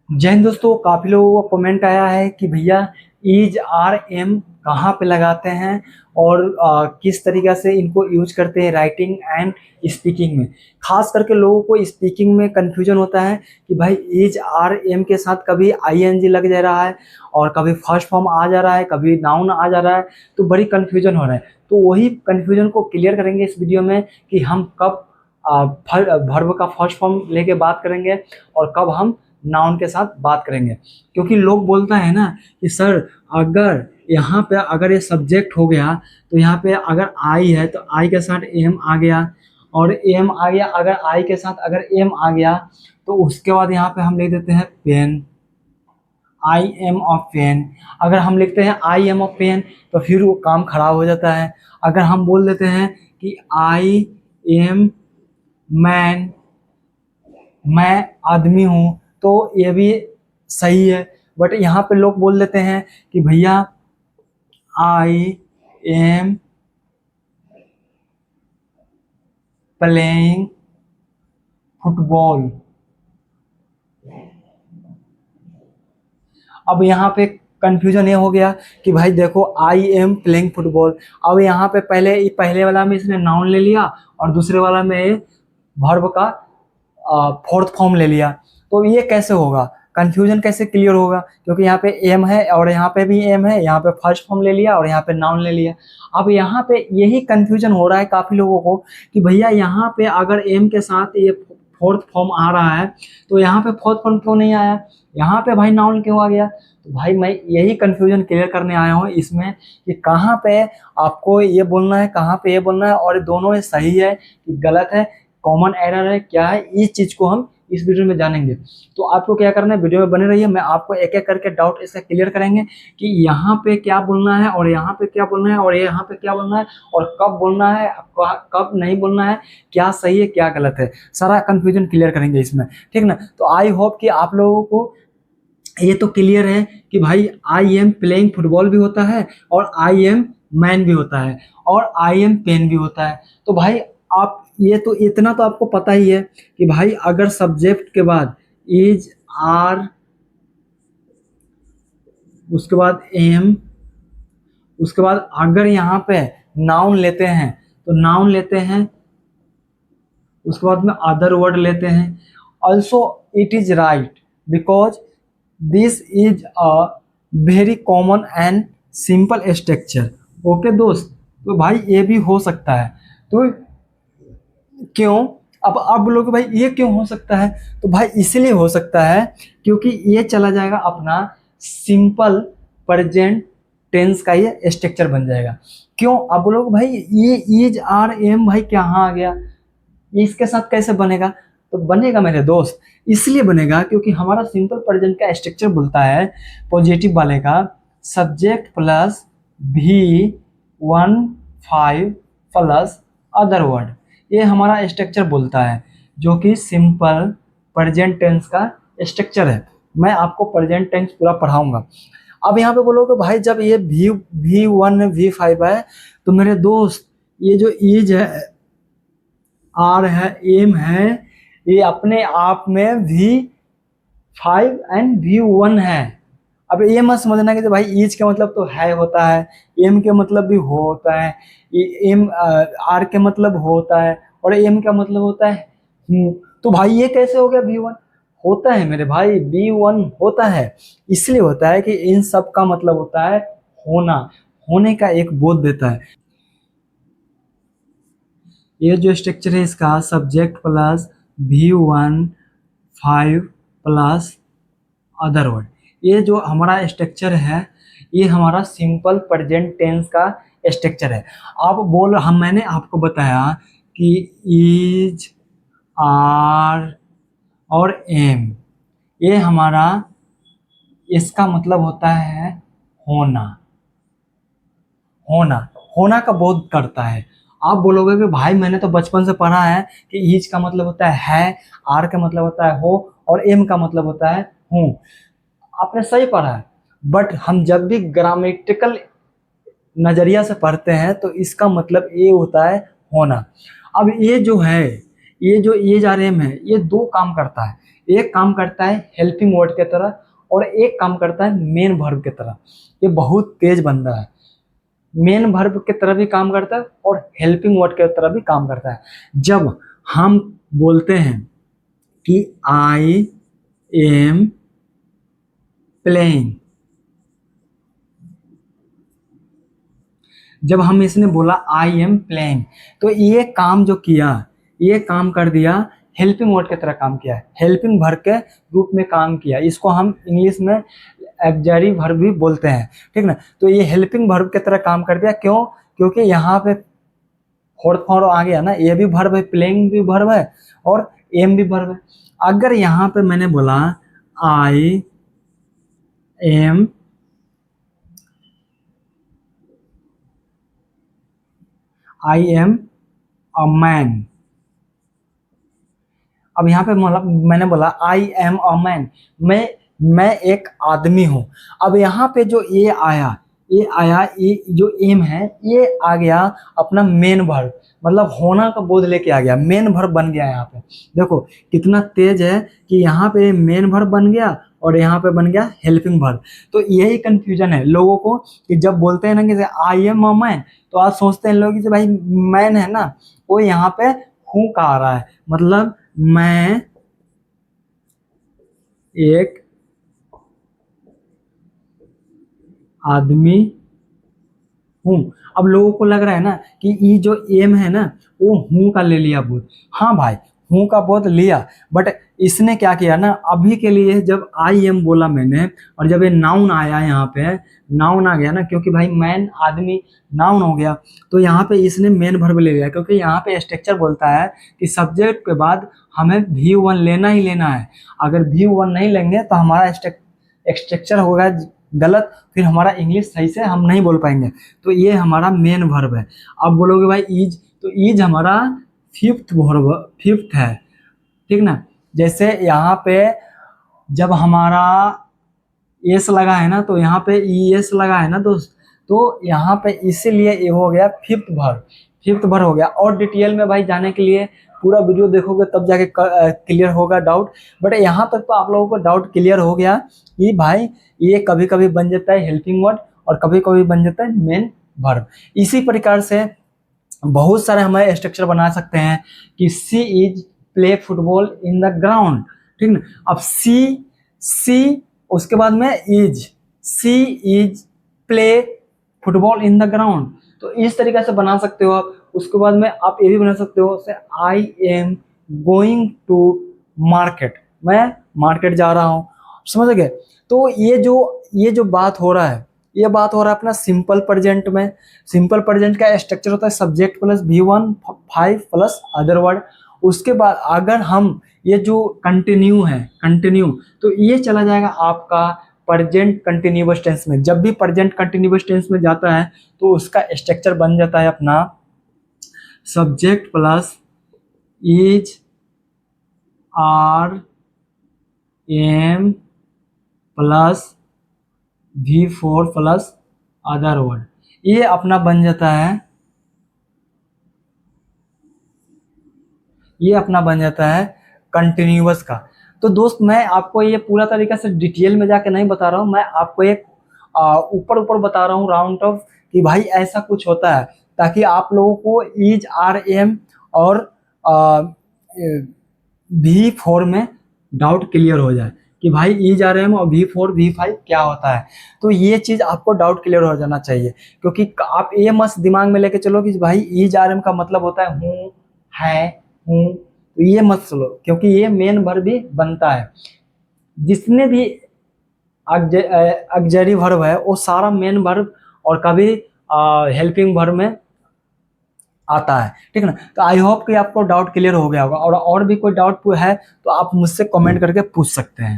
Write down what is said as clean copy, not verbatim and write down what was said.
जय हिंद दोस्तों, काफ़ी लोगों का कमेंट आया है कि भैया ईज आर एम कहाँ पे लगाते हैं और किस तरीक़े से इनको यूज करते हैं राइटिंग एंड स्पीकिंग में। खास करके लोगों को स्पीकिंग में कन्फ्यूजन होता है कि भाई ईज आर एम के साथ कभी आई एन जी लग जा रहा है और कभी फर्स्ट फॉर्म आ जा रहा है, कभी नाउन आ जा रहा है, तो बड़ी कन्फ्यूजन हो रहा है। तो वही कन्फ्यूजन को क्लियर करेंगे इस वीडियो में कि हम कब वर्ब का फर्स्ट फॉर्म लेके बात करेंगे और कब हम नाउन के साथ बात करेंगे। क्योंकि लोग बोलता है ना कि सर अगर यहाँ पे अगर ये सब्जेक्ट हो गया तो यहाँ पे अगर आई है तो आई के साथ एम आ गया और एम आ गया, अगर आई के साथ अगर एम आ गया तो उसके बाद यहाँ पे हम लिख देते हैं pen, I am of pen. अगर हम लिखते हैं आई एम ऑफ पेन तो फिर वो काम खराब हो जाता है। अगर हम बोल देते हैं कि आई एम मैन, मैं आदमी हूँ, तो ये भी सही है। बट यहाँ पे लोग बोल देते हैं कि भैया आई एम प्लेइंग फुटबॉल। अब यहाँ पे कंफ्यूजन ये हो गया कि भाई देखो आई एम प्लेइंग फुटबॉल, अब यहाँ पे पहले वाला में इसने नाउन ले लिया और दूसरे वाला में वर्ब का फोर्थ फॉर्म ले लिया। तो ये कैसे होगा, कंफ्यूजन कैसे क्लियर होगा? क्योंकि यहाँ पे एम है और यहाँ पे भी एम है, यहाँ पे फर्स्ट फॉर्म ले लिया और यहाँ पे नाउन ले लिया। अब यहाँ पे यही कंफ्यूजन हो रहा है काफ़ी लोगों को कि भैया यहाँ पे अगर एम के साथ ये फोर्थ फॉर्म आ रहा है तो यहाँ पे फोर्थ फॉर्म क्यों नहीं आया, यहाँ पे भाई नाउन क्यों आ गया? तो भाई मैं यही कंफ्यूजन क्लियर करने आया हूँ इसमें कि कहाँ पे आपको ये बोलना है, कहाँ पे ये बोलना है, और दोनों ये सही है कि गलत है, कॉमन एरर है क्या है, इस चीज़ को हम इस वीडियो में जानेंगे। तो आपको क्या करना है, वीडियो में बने रहिए, मैं आपको एक एक करके डाउट इसका क्लियर करेंगे कि यहाँ पे क्या बोलना है और यहाँ पे क्या बोलना है और यहाँ पे क्या बोलना है और कब बोलना है, कब नहीं बोलना है, क्या सही है क्या गलत है, सारा कंफ्यूजन क्लियर करेंगे इसमें, ठीक ना। तो आई होप कि आप लोगों को ये तो क्लियर है कि भाई आई एम प्लेइंग फुटबॉल भी होता है और आई एम मैन भी होता है और आई एम पेन भी होता है। तो भाई आप ये तो इतना तो आपको पता ही है कि भाई अगर सब्जेक्ट के बाद इज आर, उसके बाद एम, उसके बाद अगर यहाँ पे नाउन लेते हैं तो नाउन लेते हैं, उसके बाद में अदर वर्ड लेते हैं। Also it is right because this is a very common and simple structure. Okay दोस्त, तो भाई ये भी हो सकता है। तो क्यों, अब बोलोगे भाई ये क्यों हो सकता है? तो भाई इसलिए हो सकता है क्योंकि ये चला जाएगा अपना सिंपल प्रेजेंट टेंस का ये स्ट्रक्चर बन जाएगा। क्यों, अब बोलोगे भाई ये इज आर एम भाई कहाँ आ गया, ये इसके साथ कैसे बनेगा? तो बनेगा मेरे दोस्त, इसलिए बनेगा क्योंकि हमारा सिंपल प्रेजेंट का स्ट्रक्चर बोलता है पॉजिटिव वाले का सब्जेक्ट प्लस भी 1 5 प्लस अदर वर्ड, ये हमारा स्ट्रक्चर बोलता है जो कि सिंपल प्रेजेंट टेंस का स्ट्रक्चर है। मैं आपको प्रेजेंट टेंस पूरा पढ़ाऊंगा। अब यहाँ पे बोलोगे भाई जब ये V1 V5 है तो मेरे दोस्त ये जो इज है, आर है, एम है, ये अपने आप में V5 एंड V1 है। अब ये मत समझना कि तो भाई ईच का मतलब तो है होता है, एम के मतलब भी हो होता है, एम आर के मतलब होता है और एम का मतलब होता है हूँ। तो भाई ये कैसे हो गया V1? होता है मेरे भाई, V1 होता है। इसलिए होता है कि इन सब का मतलब होता है होना, होने का एक बोध देता है। ये जो स्ट्रक्चर है इसका subject plus V1 5 plus other word, ये जो हमारा स्ट्रक्चर है ये हमारा सिंपल प्रेजेंट टेंस का स्ट्रक्चर है। मैंने आपको बताया कि इज, आर और एम, ये हमारा, इसका मतलब होता है होना, होना, होना का बोध करता है। आप बोलोगे कि भाई मैंने तो बचपन से पढ़ा है कि ईज का मतलब होता है, आर का मतलब होता है हो और एम का मतलब होता है हूँ। आपने सही पढ़ा है, बट हम जब भी ग्रामेटिकल नज़रिया से पढ़ते हैं तो इसका मतलब ये होता है होना। अब ये जो है, ये जो एज आर एम है, ये दो काम करता है। एक काम करता है हेल्पिंग वर्ड की तरह और एक काम करता है मेन वर्ब की तरह। ये बहुत तेज बंदा है, मेन वर्ब की तरह भी काम करता है और हेल्पिंग वर्ड की तरह भी काम करता है। जब हम बोलते हैं कि आई एम प्लेइंग, जब हम इसने बोला आई एम प्लेइंग, तो ये काम जो किया, ये काम कर दिया, हेल्पिंग वर्ड की तरह काम किया, हेल्पिंग वर्ब के रूप में काम किया। इसको हम इंग्लिश में ऑक्सिलरी वर्ब भी बोलते हैं, ठीक ना। तो ये हेल्पिंग वर्ब की तरह काम कर दिया, क्यों? क्योंकि यहाँ पे फोर्थ फॉर्म आ गया ना, ये भी वर्ब है, प्लेइंग भी वर्ब है और एम भी वर्ब है। अगर यहाँ पे मैंने बोला आई एम अ मैन, अब यहाँ पे मैंने बोला आई एम अ मैन, मैं एक आदमी हूं। अब यहाँ पे जो ये आया, ये जो एम है ये आ गया अपना मेन वर्ब, मतलब होना का बोध लेके आ गया, मेन वर्ब बन गया। यहाँ पे देखो कितना तेज है कि यहाँ पे मेन वर्ब बन गया और यहाँ पे बन गया हेल्पिंग वर्ब। तो यही कंफ्यूजन है लोगों को कि जब बोलते हैं ना कि आई एम अ मैन, तो आज सोचते हैं लोग कि भाई मैन है ना, वो यहाँ पे हूं का आ रहा है, मतलब मैं एक आदमी हूं। अब लोगों को लग रहा है ना कि ये जो एम है ना वो हूं का ले लिया बोध। हाँ भाई, हूं का बोध लिया, बट इसने क्या किया ना, अभी के लिए जब आई एम बोला मैंने और जब ये नाउन आया, यहाँ पे नाउन आ गया ना, क्योंकि भाई मैन आदमी नाउन हो गया, तो यहाँ पे इसने मेन वर्ब ले लिया, क्योंकि यहाँ पे स्ट्रक्चर बोलता है कि सब्जेक्ट के बाद हमें V1 लेना ही लेना है। अगर V1 नहीं लेंगे तो हमारा स्ट्रक्चर होगा गलत, फिर हमारा इंग्लिश सही से हम नहीं बोल पाएंगे। तो ये हमारा मेन वर्ब है। अब बोलोगे भाई ईज, तो ईज हमारा फिफ्थ वर्ब, फिफ्थ है, ठीक ना। जैसे यहाँ पे जब हमारा एस लगा है ना, तो यहाँ पे ई एस लगा है ना दोस्त, तो यहाँ पे इसीलिए ये हो गया फिफ्थ वर्ब, फिफ्थ वर्ब हो गया। और डिटेल में भाई जाने के लिए पूरा वीडियो देखोगे तब जाके क्लियर होगा डाउट, बट यहाँ तक तो आप लोगों को डाउट क्लियर हो गया कि भाई ये कभी कभी बन जाता है हेल्पिंग वर्ड और कभी कभी बन जाता है मेन वर्ब। इसी प्रकार से बहुत सारे हमारे स्ट्रक्चर बना सकते हैं कि she is play football in the ground, ठीक ना। अब सी उसके बाद में is, she is play football in the ground, तो इस तरीके से बना सकते हो आप। उसके बाद में आप ये भी बना सकते हो से I am going to market, मैं मार्केट जा रहा हूँ, समझ गए। तो ये जो बात हो रहा है, ये बात हो रहा है अपना सिंपल प्रेजेंट में। सिंपल प्रेजेंट का स्ट्रक्चर होता है subject plus V1 5 plus other word. उसके बाद अगर हम ये जो कंटिन्यू है, कंटिन्यू, तो ये चला जाएगा आपका प्रेजेंट कंटिन्यूअस टेंस में। जब भी प्रेजेंट कंटिन्यूअस टेंस में जाता है तो उसका स्ट्रक्चर बन जाता है अपना subject plus is, are, am plus V4 plus other word, ये अपना बन जाता है, ये अपना बन जाता है कंटिन्यूअस का। तो दोस्त मैं आपको ये पूरा तरीका से डिटेल में जाके नहीं बता रहा हूँ, मैं आपको एक ऊपर ऊपर बता रहा हूँ राउंड ऑफ कि भाई ऐसा कुछ होता है, ताकि आप लोगों को इज, आर, एम और V4 में डाउट क्लियर हो जाए कि भाई इज, आर, एम और V4 V5 क्या होता है। तो ये चीज़ आपको डाउट क्लियर हो जाना चाहिए, क्योंकि आप ये मस्त दिमाग में लेके चलो कि भाई इज, आर, एम का मतलब होता है हूँ, है, हूँ, तो ये मत चलो, क्योंकि ये मेन वर्ब भी बनता है। जितने भी ऑक्सिलरी वर्ब है वो सारा मेन वर्ब और कभी हेल्पिंग वर्ब में आता है, ठीक है ना। तो आई होप कि आपको डाउट क्लियर हो गया होगा, और भी कोई डाउट है तो आप मुझसे कमेंट करके पूछ सकते हैं।